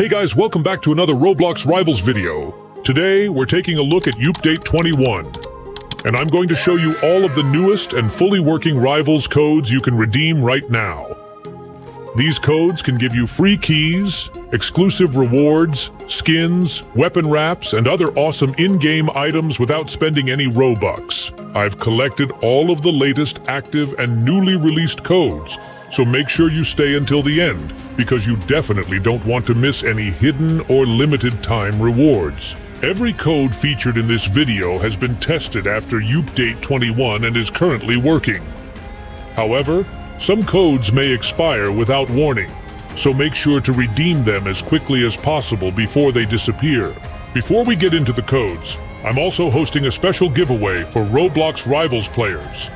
Hey guys, welcome back to another Roblox Rivals video. Today, we're taking a look at Update 21. And I'm going to show you all of the newest and fully working Rivals codes you can redeem right now. These codes can give you free keys, exclusive rewards, skins, weapon wraps, and other awesome in-game items without spending any Robux. I've collected all of the latest active and newly released codes, so make sure you stay until the end, because you definitely don't want to miss any hidden or limited time rewards. Every code featured in this video has been tested after Update 21 and is currently working. However, some codes may expire without warning, so make sure to redeem them as quickly as possible before they disappear. Before we get into the codes, I'm also hosting a special giveaway for Roblox Rivals players.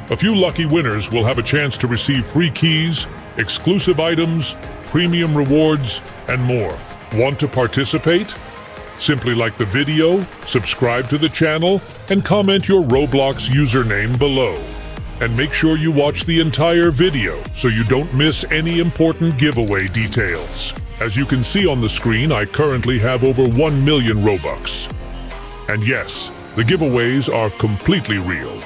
A few lucky winners will have a chance to receive free keys, exclusive items, premium rewards, and more. Want to participate? Simply like the video, subscribe to the channel, and comment your Roblox username below. And make sure you watch the entire video so you don't miss any important giveaway details. As you can see on the screen, I currently have over 1 million Robux. And yes, the giveaways are completely real.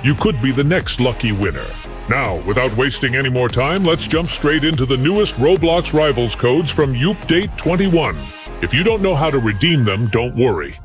You could be the next lucky winner. Now, without wasting any more time, let's jump straight into the newest Roblox Rivals codes from Update 21. If you don't know how to redeem them, don't worry.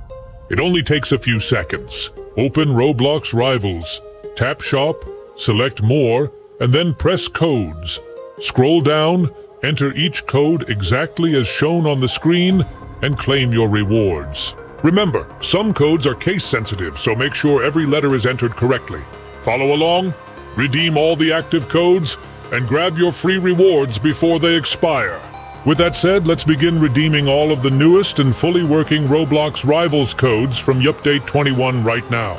It only takes a few seconds. Open Roblox Rivals, tap Shop, select More, and then press Codes. Scroll down, enter each code exactly as shown on the screen, and claim your rewards. Remember, some codes are case-sensitive, so make sure every letter is entered correctly. Follow along, redeem all the active codes, and grab your free rewards before they expire. With that said, let's begin redeeming all of the newest and fully working Roblox Rivals codes from Update 21 right now.